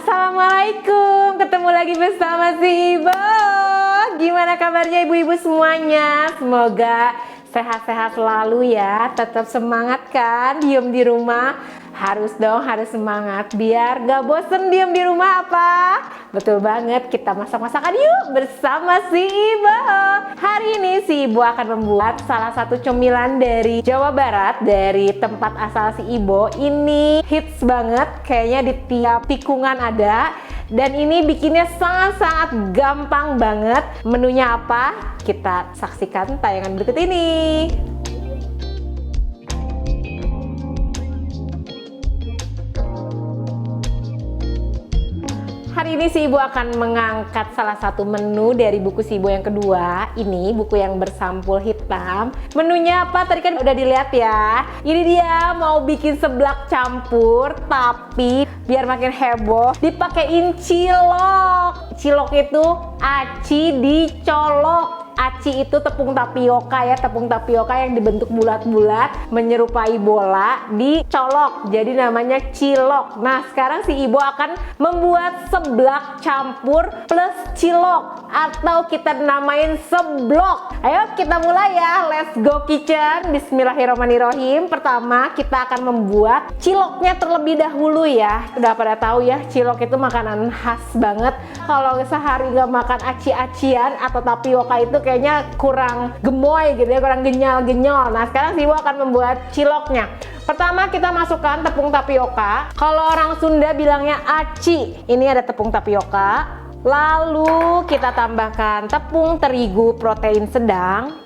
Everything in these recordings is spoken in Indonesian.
Assalamualaikum, ketemu lagi bersama si Ibo. Gimana kabarnya ibu-ibu semuanya? Semoga sehat-sehat selalu ya. Tetap semangat kan, diem di rumah. Harus dong, harus semangat biar gak bosen diem di rumah apa? Betul banget, kita masak-masakan yuk bersama si Ibo. Hari ini si Ibo akan membuat salah satu cemilan dari Jawa Barat, dari tempat asal si Ibo. Ini hits banget, kayaknya di tiap tikungan ada. Dan ini bikinnya sangat-sangat gampang banget. Menunya apa? Kita saksikan tayangan berikut ini. Hari ini si Ibu akan mengangkat salah satu menu dari buku si Ibu yang kedua. Ini buku yang bersampul hitam. Menunya apa? Tadi kan udah dilihat ya. Ini dia mau bikin seblak campur, tapi biar makin heboh dipakein cilok. Cilok itu aci dicolok. Aci itu tepung tapioka ya, tepung tapioka yang dibentuk bulat-bulat menyerupai bola, dicolok jadi namanya cilok. Nah sekarang si Ibo akan membuat seblak campur plus cilok, atau kita namain seblok. Ayo kita mulai ya, let's go kitchen. Bismillahirrahmanirrahim. Pertama kita akan membuat ciloknya terlebih dahulu ya. Udah pada tahu ya, cilok itu makanan khas banget. Kalau sehari nggak makan aci-acian atau tapioka itu kayaknya kurang gemoy gitu ya, kurang genyal-genyol. Nah sekarang si Ibu akan membuat ciloknya. Pertama kita masukkan tepung tapioka. Kalau orang Sunda bilangnya aci. Ini ada tepung tapioka. Lalu kita tambahkan tepung terigu protein sedang.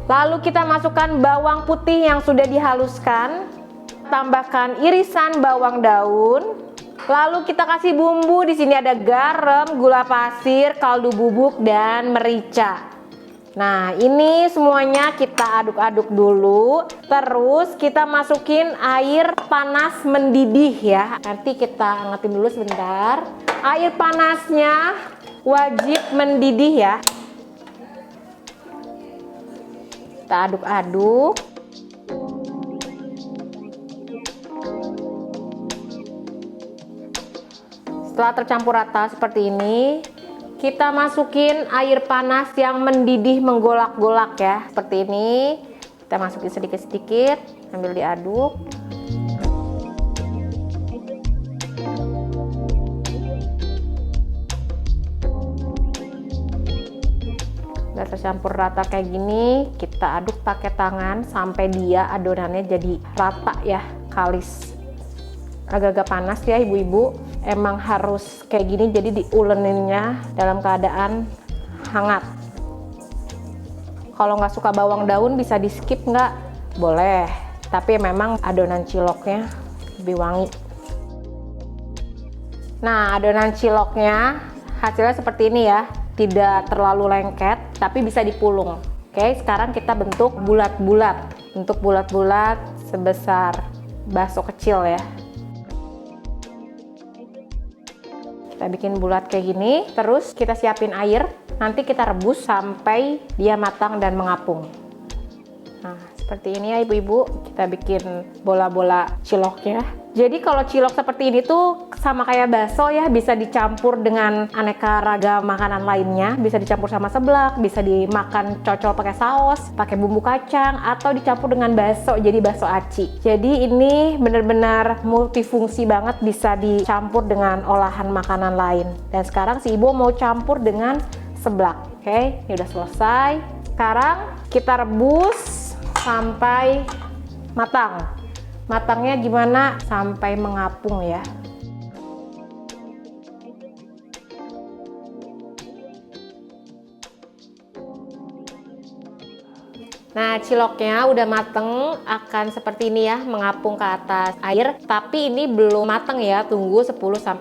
Lalu kita masukkan bawang putih yang sudah dihaluskan. Tambahkan irisan bawang daun. Lalu kita kasih bumbu. Di sini ada garam, gula pasir, kaldu bubuk, dan merica. Nah, ini semuanya kita aduk-aduk dulu. Terus kita masukin air panas mendidih ya. Nanti kita angetin dulu sebentar. Air panasnya wajib mendidih ya. Kita aduk-aduk. Setelah tercampur rata seperti ini, kita masukin air panas yang mendidih menggolak-golak ya. Seperti ini. Kita masukin sedikit-sedikit sambil diaduk. Udah tercampur rata kayak gini, kita aduk pakai tangan sampai dia adonannya jadi rata ya, kalis. Agak-agak panas ya ibu-ibu, emang harus kayak gini, jadi diuleninnya dalam keadaan hangat. Kalau nggak suka bawang daun bisa di skip, nggak boleh, tapi memang adonan ciloknya lebih wangi. Nah adonan ciloknya hasilnya seperti ini ya, tidak terlalu lengket tapi bisa dipulung. Oke, sekarang kita bentuk bulat-bulat, bentuk bulat-bulat sebesar bakso kecil ya. Kita bikin bulat kayak gini, terus kita siapin air, nanti kita rebus sampai dia matang dan mengapung. Nah, seperti ini ya ibu-ibu, kita bikin bola-bola ciloknya. Jadi kalau cilok seperti ini tuh sama kayak bakso ya, bisa dicampur dengan aneka ragam makanan lainnya, bisa dicampur sama seblak, bisa dimakan cocol pakai saus, pakai bumbu kacang, atau dicampur dengan bakso jadi bakso aci. Jadi ini benar-benar multifungsi banget, bisa dicampur dengan olahan makanan lain. Dan sekarang si Ibu mau campur dengan seblak. Oke, ini udah selesai. Sekarang kita rebus sampai matang. Matangnya gimana? Sampai mengapung ya. Nah ciloknya udah mateng, akan seperti ini ya, mengapung ke atas air. Tapi ini belum mateng ya, tunggu 10-15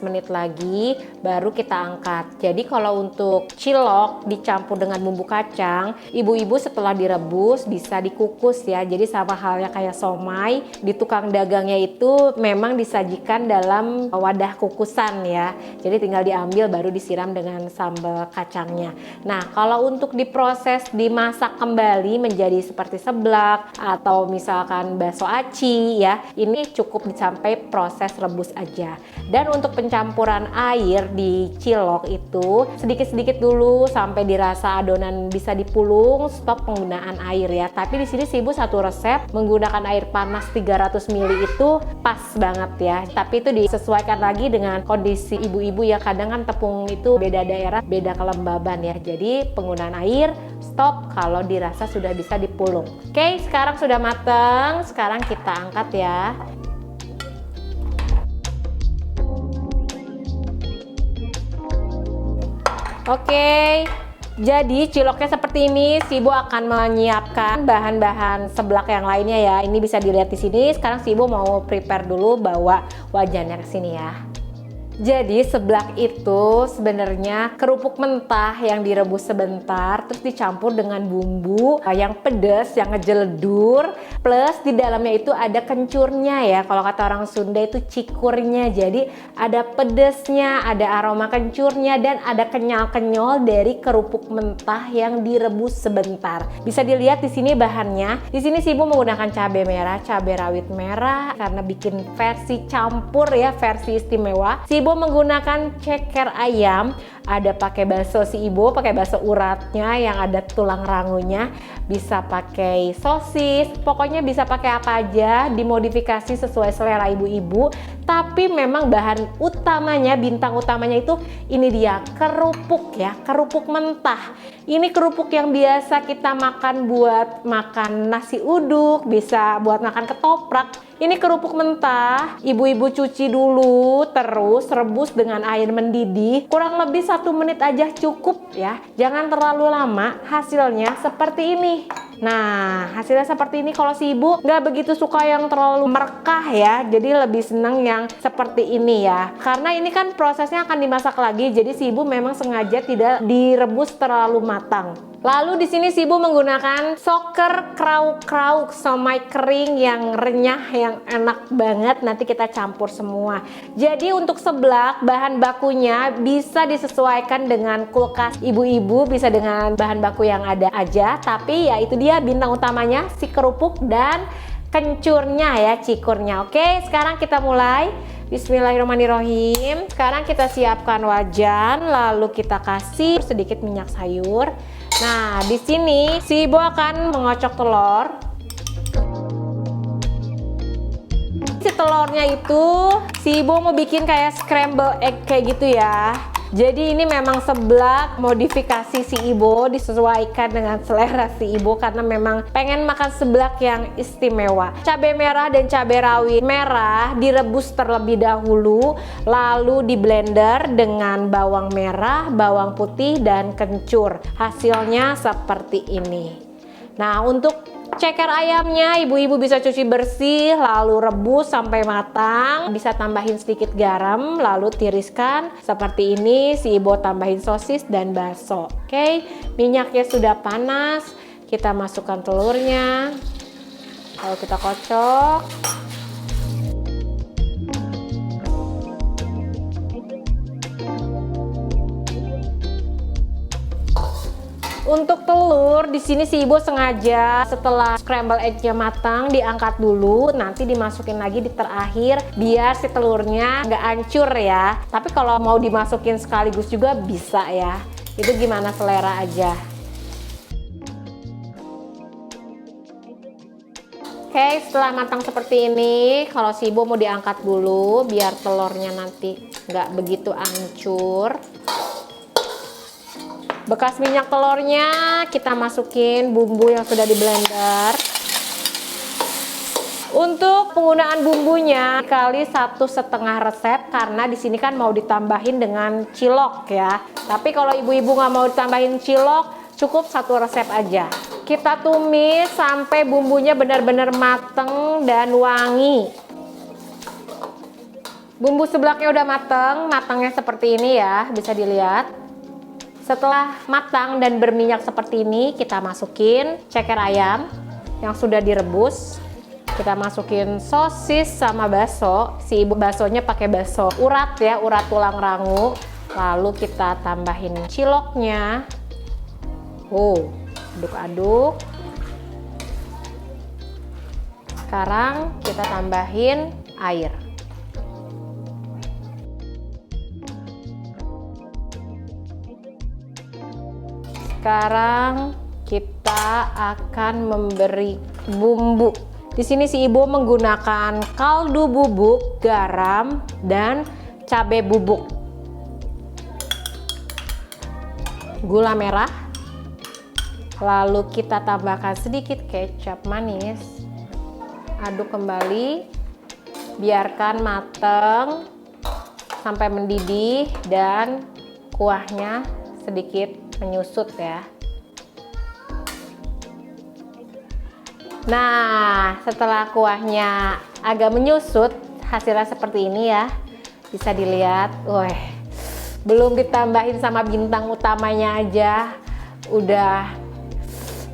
menit lagi baru kita angkat. Jadi kalau untuk cilok dicampur dengan bumbu kacang, ibu-ibu setelah direbus bisa dikukus ya. Jadi sama halnya kayak somai, di tukang dagangnya itu memang disajikan dalam wadah kukusan ya. Jadi tinggal diambil baru disiram dengan sambal kacangnya. Nah kalau untuk diproses, dimasak kembali, kembali menjadi seperti seblak atau misalkan bakso aci ya, ini cukup sampai proses rebus aja. Dan untuk pencampuran air di cilok itu sedikit-sedikit dulu sampai dirasa adonan bisa dipulung, stop penggunaan air ya. Tapi di sini si ibu satu resep menggunakan air panas 300 ml itu pas banget ya. Tapi itu disesuaikan lagi dengan kondisi ibu-ibu ya, kadang kan tepung itu beda daerah, beda kelembaban ya. Jadi penggunaan air stop kalau dirasa sudah bisa dipulung. Oke, sekarang sudah matang. Sekarang kita angkat ya. Oke, jadi ciloknya seperti ini. Si ibu akan menyiapkan bahan-bahan seblak yang lainnya ya. Ini bisa dilihat di sini. Sekarang si ibu mau prepare dulu, bawa wajannya ke sini ya. Jadi seblak itu sebenarnya kerupuk mentah yang direbus sebentar terus dicampur dengan bumbu yang pedas, yang ngejeledur, plus di dalamnya itu ada kencurnya ya. Kalau kata orang Sunda itu cikurnya. Jadi ada pedasnya, ada aroma kencurnya, dan ada kenyal-kenyal dari kerupuk mentah yang direbus sebentar. Bisa dilihat di sini bahannya. Di sini si ibu menggunakan cabai merah, cabai rawit merah karena bikin versi campur ya, versi istimewa. Si ibu menggunakan ceker ayam, ada pakai bakso si ibu, pakai bakso uratnya yang ada tulang rangunya, bisa pakai sosis, pokoknya bisa pakai apa aja, dimodifikasi sesuai selera ibu-ibu. Tapi memang bahan utamanya, bintang utamanya itu ini dia, kerupuk ya, kerupuk mentah. Ini kerupuk yang biasa kita makan buat makan nasi uduk, bisa buat makan ketoprak. Ini kerupuk mentah, ibu-ibu cuci dulu, terus rebus dengan air mendidih, kurang lebih 1 menit aja cukup ya. Jangan terlalu lama, hasilnya seperti ini. Nah, hasilnya seperti ini. Kalau si ibu nggak begitu suka yang terlalu merekah ya, jadi lebih seneng yang seperti ini ya. Karena ini kan prosesnya akan dimasak lagi, jadi si ibu memang sengaja tidak direbus terlalu matang. Lalu di sini si ibu menggunakan soker krauk-krauk, somai kering yang renyah, yang enak banget. Nanti kita campur semua. Jadi untuk seblak bahan bakunya bisa disesuaikan dengan kulkas ibu-ibu, bisa dengan bahan baku yang ada aja. Tapi ya itu dia bintang utamanya, si kerupuk dan kencurnya ya, cikurnya. Oke, sekarang kita mulai. Bismillahirrahmanirrahim. Sekarang kita siapkan wajan, lalu kita kasih sedikit minyak sayur. Nah, di sini si ibu akan mengocok telur. Si telurnya itu si ibu mau bikin kayak scramble egg kayak gitu ya. Jadi ini memang seblak modifikasi si ibu, disesuaikan dengan selera si ibu karena memang pengen makan seblak yang istimewa. Cabai merah dan cabai rawit merah direbus terlebih dahulu, lalu di blender dengan bawang merah, bawang putih, dan kencur. Hasilnya seperti ini. Nah, untuk ceker ayamnya ibu-ibu bisa cuci bersih lalu rebus sampai matang, bisa tambahin sedikit garam lalu tiriskan seperti ini. Si ibu tambahin sosis dan bakso. Oke, minyaknya sudah panas, kita masukkan telurnya lalu kita kocok. Untuk telur di sini si ibu sengaja setelah scramble egg-nya matang diangkat dulu, nanti dimasukin lagi di terakhir biar si telurnya nggak hancur ya. Tapi kalau mau dimasukin sekaligus juga bisa ya. Itu gimana selera aja. Oke, setelah matang seperti ini, kalau si ibu mau diangkat dulu biar telurnya nanti nggak begitu hancur. Bekas minyak telurnya kita masukin bumbu yang sudah di blender. Untuk penggunaan bumbunya kali 1,5 resep karena di sini kan mau ditambahin dengan cilok ya. Tapi kalau ibu-ibu nggak mau ditambahin cilok, cukup 1 resep aja. Kita tumis sampai bumbunya benar-benar mateng dan wangi. Bumbu seblaknya udah mateng, matangnya seperti ini ya, bisa dilihat. Setelah matang dan berminyak seperti ini, kita masukin ceker ayam yang sudah direbus. Kita masukin sosis sama bakso. Si ibu baksonya pakai bakso urat ya, urat tulang rangu. Lalu kita tambahin ciloknya. Aduk-aduk. Sekarang kita tambahin air. Sekarang kita akan memberi bumbu. Di sini si ibu menggunakan kaldu bubuk, garam, dan cabai bubuk. Gula merah. Lalu kita tambahkan sedikit kecap manis. Aduk kembali, biarkan mateng sampai mendidih dan kuahnya sedikit menyusut ya. Nah, setelah kuahnya agak menyusut, hasilnya seperti ini ya. Bisa dilihat, belum ditambahin sama bintang utamanya aja udah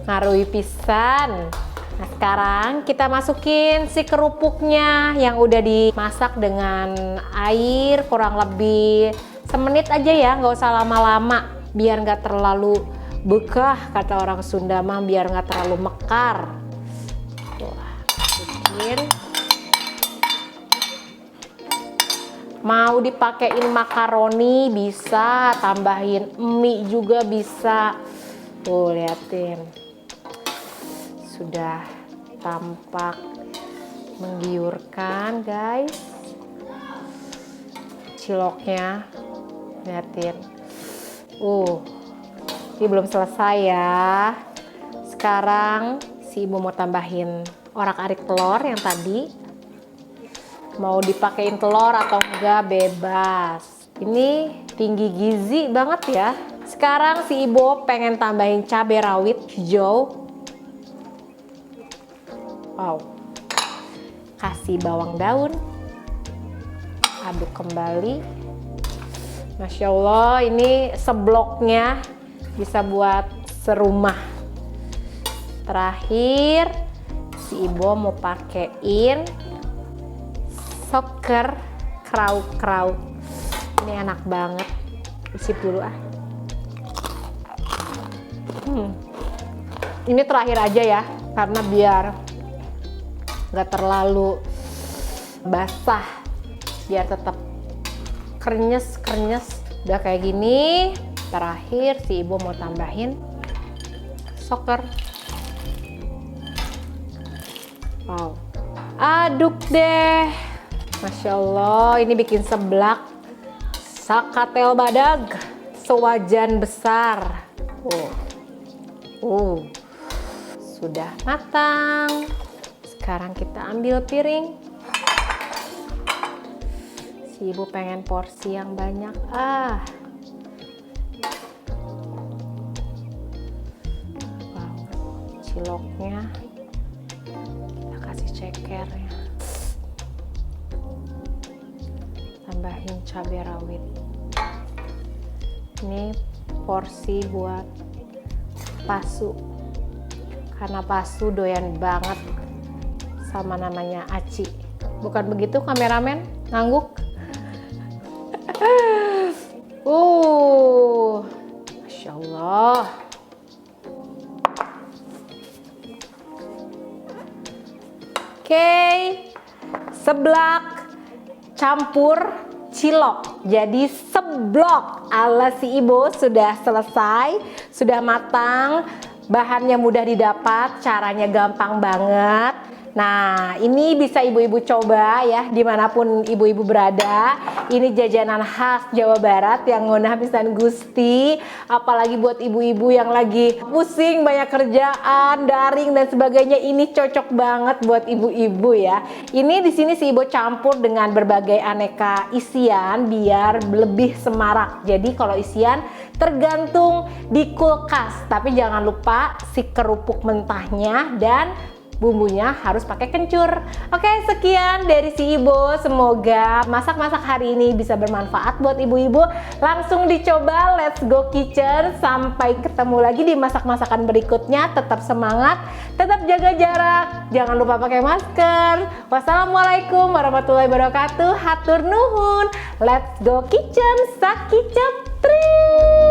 ngaruhi pisan. Nah, sekarang kita masukin si kerupuknya yang udah dimasak dengan air kurang lebih semenit aja ya, nggak usah lama-lama, biar nggak terlalu bekah, kata orang Sunda mah, biar nggak terlalu mekar. Masukin. Mau dipakein makaroni bisa, tambahin mie juga bisa. Tuh liatin. Sudah tampak menggiurkan guys. Ciloknya liatin. Ini belum selesai ya. Sekarang si ibu mau tambahin orak-arik telur yang tadi. Mau dipakein telur atau enggak bebas. Ini tinggi gizi banget ya. Sekarang si ibu pengen tambahin cabai rawit hijau. Wow, kasih bawang daun, aduk kembali. Masya Allah, ini sebloknya bisa buat serumah. Terakhir, si ibu mau pakein soker kraut. Ini enak banget, isip dulu ah. Ini terakhir aja ya, karena biar nggak terlalu basah, biar tetap krenyes. Udah kayak gini. Terakhir si ibu mau tambahin soker. Wow, aduk deh. Masya Allah, ini bikin seblak sakatel badag sewajan besar. Sudah matang. Sekarang kita ambil piring. Si ibu pengen porsi yang banyak. Wow, ciloknya kita kasih cekernya. Tambahin cabai rawit. Ini porsi buat Pasu. Karena Pasu doyan banget sama namanya aci. Bukan begitu kameramen? Ngangguk? Masya Allah. Oke, seblak campur cilok. Jadi seblok ala si ibu sudah selesai, sudah matang. Bahannya mudah didapat, caranya gampang banget. Nah, ini bisa ibu-ibu coba ya, dimanapun ibu-ibu berada. Ini jajanan khas Jawa Barat yang ngonah pisan Gusti. Apalagi buat ibu-ibu yang lagi pusing, banyak kerjaan, daring dan sebagainya. Ini cocok banget buat ibu-ibu ya. Ini di sini si ibu campur dengan berbagai aneka isian biar lebih semarak. Jadi kalau isian tergantung di kulkas, tapi jangan lupa si kerupuk mentahnya dan bumbunya harus pakai kencur. Oke, sekian dari si ibu. Semoga masak-masak hari ini bisa bermanfaat buat ibu-ibu. Langsung dicoba, let's go kitchen. Sampai ketemu lagi di masak-masakan berikutnya. Tetap semangat, tetap jaga jarak, jangan lupa pakai masker. Wassalamualaikum warahmatullahi wabarakatuh. Hatur nuhun. Let's go kitchen, sak kicep tri.